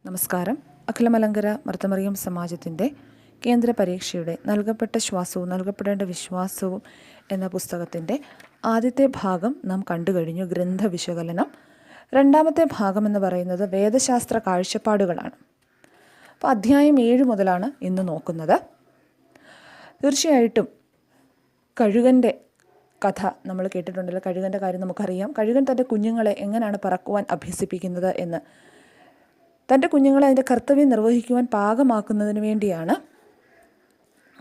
നമസ്കാരം. അഖിലമലങ്കര മർത്തമറിയം സമാജത്തിൻ്റെ കേന്ദ്ര പരീക്ഷയുടെ നൽകപ്പെട്ട ശ്വാസവും നൽകപ്പെടേണ്ട വിശ്വാസവും എന്ന പുസ്തകത്തിൻ്റെ ആദ്യത്തെ ഭാഗം നാം കണ്ടു കഴിഞ്ഞു. ഗ്രന്ഥ വിശകലനം. രണ്ടാമത്തെ ഭാഗം എന്ന് പറയുന്നത് വേദശാസ്ത്ര കാഴ്ചപ്പാടുകളാണ്. അപ്പോൾ അധ്യായം 7 മുതലാണ് ഇന്ന് നോക്കുന്നത്. തീർച്ചയായിട്ടും കഴുകൻ്റെ കഥ നമ്മൾ കേട്ടിട്ടുണ്ടല്ലോ. കഴുകൻ്റെ കാര്യം നമുക്കറിയാം. കഴുകൻ തൻ്റെ കുഞ്ഞുങ്ങളെ എങ്ങനെയാണ് പറക്കുവാൻ അഭ്യസിപ്പിക്കുന്നത് എന്ന്. തൻ്റെ കുഞ്ഞുങ്ങളെ അതിൻ്റെ കർത്തവ്യം നിർവഹിക്കുവാൻ പാകമാക്കുന്നതിന് വേണ്ടിയാണ്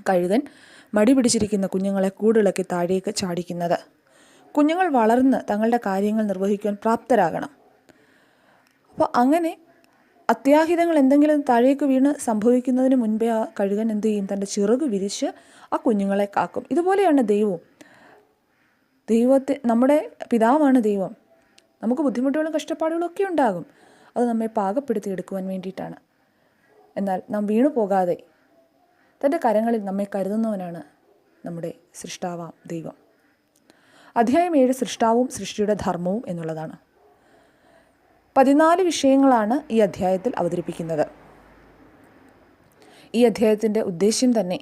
കഴുകൻ മടി പിടിച്ചിരിക്കുന്ന കുഞ്ഞുങ്ങളെ കൂടിളക്കി താഴേക്ക് ചാടിക്കുന്നത്. കുഞ്ഞുങ്ങൾ വളർന്ന് തങ്ങളുടെ കാര്യങ്ങൾ നിർവഹിക്കുവാൻ പ്രാപ്തരാകണം. അപ്പോൾ അങ്ങനെ അത്യാഹിതങ്ങൾ എന്തെങ്കിലും താഴേക്ക് വീണ് സംഭവിക്കുന്നതിന് മുൻപേ ആ കഴുകൻ എന്ത് ചെയ്യും? തൻ്റെ ചിറക് വിരിച്ച് ആ കുഞ്ഞുങ്ങളെ കാക്കും. ഇതുപോലെയാണ് ദൈവവും. നമ്മുടെ പിതാവാണ് ദൈവം. നമുക്ക് ബുദ്ധിമുട്ടുകളും കഷ്ടപ്പാടുകളും ഒക്കെ ഉണ്ടാകും. അത് നമ്മെ പാകപ്പെടുത്തിയെടുക്കുവാൻ വേണ്ടിയിട്ടാണ്. എന്നാൽ നാം വീണു പോകാതെ തൻ്റെ കരങ്ങളിൽ നമ്മെ കരുതുന്നവനാണ് നമ്മുടെ സൃഷ്ടാവാം ദൈവം. അധ്യായം 7 സൃഷ്ടാവും സൃഷ്ടിയുടെ ധർമ്മവും എന്നുള്ളതാണ്. 14 വിഷയങ്ങളാണ് ഈ അധ്യായത്തിൽ അവതരിപ്പിക്കുന്നത്. ഈ അധ്യായത്തിൻ്റെ ഉദ്ദേശ്യം തന്നെ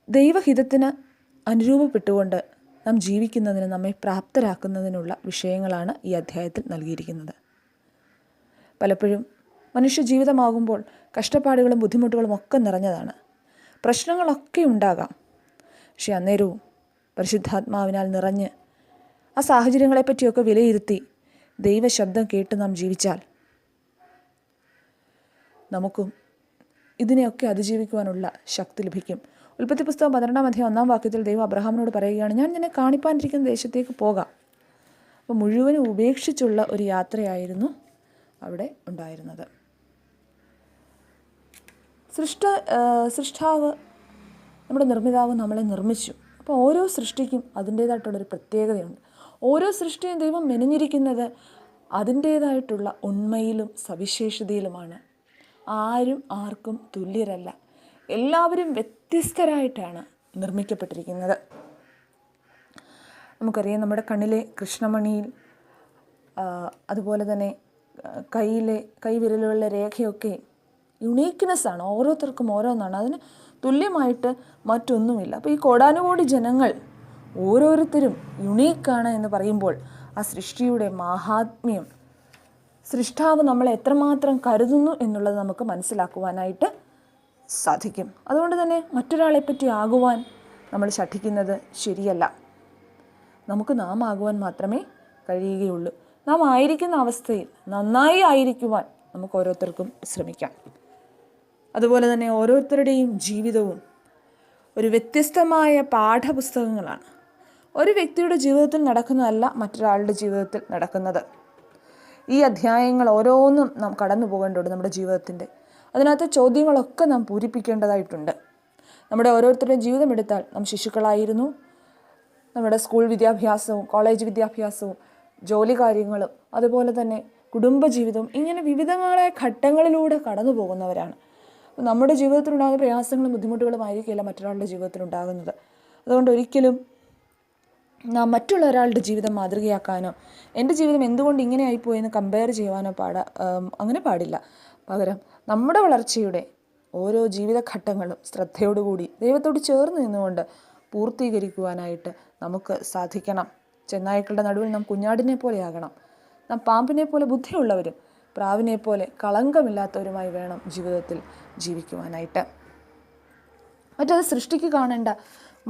ദൈവഹിതത്തിന് അനുരൂപപ്പെട്ടുകൊണ്ട് നാം ജീവിക്കുന്നതിന് നമ്മെ പ്രാപ്തരാക്കുന്നതിനുള്ള വിഷയങ്ങളാണ് ഈ അധ്യായത്തിൽ നൽകിയിരിക്കുന്നത്. പലപ്പോഴും മനുഷ്യ ജീവിതമാകുമ്പോൾ കഷ്ടപ്പാടുകളും ബുദ്ധിമുട്ടുകളും ഒക്കെ നിറഞ്ഞതാണ്. പ്രശ്നങ്ങളൊക്കെ ഉണ്ടാകാം. പക്ഷെ അന്നേരവും പരിശുദ്ധാത്മാവിനാൽ നിറഞ്ഞ് ആ സാഹചര്യങ്ങളെപ്പറ്റിയൊക്കെ വിലയിരുത്തി ദൈവശബ്ദം കേട്ട് നാം ജീവിച്ചാൽ നമുക്കും ഇതിനെയൊക്കെ അതിജീവിക്കുവാനുള്ള ശക്തി ലഭിക്കും. ഉൽപ്പത്തി പുസ്തകം 12-ാം അധ്യായം 1-ാം വാക്യത്തിൽ ദൈവം അബ്രഹാമിനോട് പറയുകയാണ്, ഞാൻ നിന്നെ കാണിപ്പാനിരിക്കുന്ന ദേശത്തേക്ക് പോകാം. അപ്പോൾ മുഴുവനും ഉപേക്ഷിച്ചുള്ള ഒരു യാത്രയായിരുന്നു അവിടെ ഉണ്ടായിരുന്നത്. സൃഷ്ടാവ് നമ്മുടെ നിർമ്മിതാവ് നമ്മളെ നിർമ്മിച്ചു. അപ്പോൾ ഓരോ സൃഷ്ടിക്കും അതിൻ്റേതായിട്ടുള്ളൊരു പ്രത്യേകതയുണ്ട്. ഓരോ സൃഷ്ടിയും ദൈവം മെനഞ്ഞിരിക്കുന്നത് അതിൻ്റേതായിട്ടുള്ള ഉണ്മയിലും സവിശേഷതയിലുമാണ്. ആരും ആർക്കും തുല്യരല്ല. എല്ലാവരും വ്യത്യസ്തരായിട്ടാണ് നിർമ്മിക്കപ്പെട്ടിരിക്കുന്നത്. നമുക്കറിയാം, നമ്മുടെ കണ്ണിലെ കൃഷ്ണമണിയിൽ അതുപോലെ തന്നെ കൈവിരലുകളിലെ രേഖയൊക്കെ യുണീക്ക്നെസ്സാണ്. ഓരോരുത്തർക്കും ഓരോന്നാണ്. അതിന് തുല്യമായിട്ട് മറ്റൊന്നുമില്ല. അപ്പോൾ ഈ കോടാനുകോടി ജനങ്ങൾ ഓരോരുത്തരും യുണീക്കാണ് എന്ന് പറയുമ്പോൾ ആ സൃഷ്ടിയുടെ മാഹാത്മ്യം, സൃഷ്ടാവ് നമ്മളെ എത്രമാത്രം കരുതുന്നു എന്നുള്ളത് നമുക്ക് മനസ്സിലാക്കുവാനായിട്ട് സാധിക്കും. അതുകൊണ്ട് തന്നെ മറ്റൊരാളെപ്പറ്റി ആകുവാൻ നമ്മൾ ശഠിക്കുന്നത് ശരിയല്ല. നമുക്ക് നാം ആകുവാൻ മാത്രമേ കഴിയുകയുള്ളൂ. നാം ആയിരിക്കുന്ന അവസ്ഥയിൽ നന്നായി ആയിരിക്കുവാൻ നമുക്ക് ഓരോരുത്തർക്കും ശ്രമിക്കാം. അതുപോലെ തന്നെ ഓരോരുത്തരുടെയും ജീവിതവും ഒരു വ്യത്യസ്തമായ പാഠപുസ്തകങ്ങളാണ്. ഒരു വ്യക്തിയുടെ ജീവിതത്തിൽ നടക്കുന്നതല്ല മറ്റൊരാളുടെ ജീവിതത്തിൽ നടക്കുന്നത്. ഈ അധ്യായങ്ങൾ ഓരോന്നും നാം കടന്നു പോകേണ്ടതുണ്ട് നമ്മുടെ ജീവിതത്തിൻ്റെ. അതിനകത്ത് ചോദ്യങ്ങളൊക്കെ നാം പൂരിപ്പിക്കേണ്ടതായിട്ടുണ്ട്. നമ്മുടെ ഓരോരുത്തരുടെയും ജീവിതം എടുത്താൽ നാം ശിശുക്കളായിരുന്നു. നമ്മുടെ സ്കൂൾ വിദ്യാഭ്യാസവും കോളേജ് വിദ്യാഭ്യാസവും ജോലി കാര്യങ്ങളും അതുപോലെ തന്നെ കുടുംബജീവിതവും ഇങ്ങനെ വിവിധങ്ങളായ ഘട്ടങ്ങളിലൂടെ കടന്നു പോകുന്നവരാണ്. നമ്മുടെ ജീവിതത്തിലുണ്ടാകുന്ന പ്രയാസങ്ങളും ബുദ്ധിമുട്ടുകളും ആയിരിക്കില്ല മറ്റൊരാളുടെ ജീവിതത്തിലുണ്ടാകുന്നത്. അതുകൊണ്ട് ഒരിക്കലും നാം മറ്റുള്ള ഒരാളുടെ ജീവിതം മാതൃകയാക്കാനോ എൻ്റെ ജീവിതം എന്തുകൊണ്ട് ഇങ്ങനെ ആയിപ്പോയെന്ന് കമ്പയർ ചെയ്യുവാനോ അങ്ങനെ പാടില്ല. പകരം നമ്മുടെ വളർച്ചയുടെ ഓരോ ജീവിതഘട്ടങ്ങളും ശ്രദ്ധയോടുകൂടി ദൈവത്തോട് ചേർന്ന് നിന്നുകൊണ്ട് പൂർത്തീകരിക്കുവാനായിട്ട് നമുക്ക് സാധിക്കണം. ചെന്നായ്ക്കളുടെ നടുവിൽ നാം കുഞ്ഞാടിനെ പോലെയാകണം. നാം പാമ്പിനെ പോലെ ബുദ്ധിയുള്ളവരും പ്രാവിനെ പോലെ കളങ്കമില്ലാത്തവരുമായി വേണം ജീവിതത്തിൽ ജീവിക്കുവാനായിട്ട്. മറ്റത് സൃഷ്ടിക്ക് കാണേണ്ട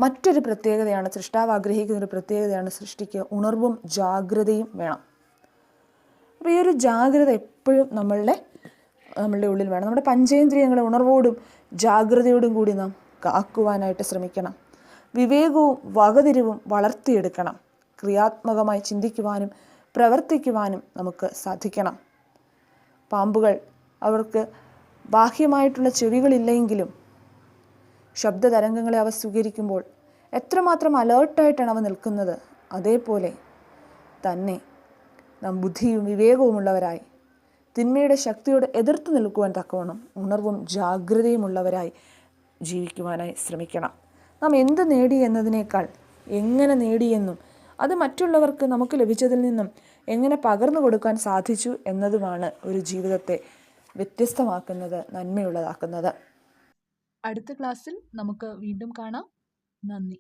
മറ്റൊരു പ്രത്യേകതയാണ്, സൃഷ്ടാവ് ആഗ്രഹിക്കുന്ന ഒരു പ്രത്യേകതയാണ് സൃഷ്ടിക്ക് ഉണർവും ജാഗ്രതയും വേണം. അപ്പോൾ ഈ ഒരു ജാഗ്രത എപ്പോഴും നമ്മളുടെ ഉള്ളിൽ വേണം. നമ്മുടെ പഞ്ചേന്ദ്രിയങ്ങളെ ഉണർവോടും ജാഗ്രതയോടും കൂടി നാം കാക്കുവാനായിട്ട് ശ്രമിക്കണം. വിവേകവും വകതിരിവും വളർത്തിയെടുക്കണം. ക്രിയാത്മകമായി ചിന്തിക്കുവാനും പ്രവർത്തിക്കുവാനും നമുക്ക് സാധിക്കണം. പാമ്പുകൾ അവർക്ക് ബാഹ്യമായിട്ടുള്ള ചെവികളില്ലെങ്കിലും ശബ്ദതരംഗങ്ങളെ അവ സ്വീകരിക്കുമ്പോൾ എത്രമാത്രം അലേർട്ടായിട്ടാണ് അവ നിൽക്കുന്നത്. അതേപോലെ തന്നെ നാം ബുദ്ധിയും വിവേകവുമുള്ളവരായി തിന്മയുടെ ശക്തിയോട് എതിർത്ത് നിൽക്കുവാൻ തക്കവണ്ണം ഉണർവും ജാഗ്രതയും ഉള്ളവരായി ജീവിക്കുവാനായി ശ്രമിക്കണം. നാം എന്ത് നേടി എന്നതിനേക്കാൾ എങ്ങനെ നേടിയെന്നും അത് മറ്റുള്ളവർക്ക് നമുക്ക് ലഭിച്ചതിൽ നിന്നും എങ്ങനെ പകർന്നു കൊടുക്കാൻ സാധിച്ചു എന്നതുമാണ് ഒരു ജീവിതത്തെ വ്യത്യസ്തമാക്കുന്നത്, നന്മയുള്ളതാക്കുന്നത്. അടുത്ത ക്ലാസ്സിൽ നമുക്ക് വീണ്ടും കാണാം. നന്ദി.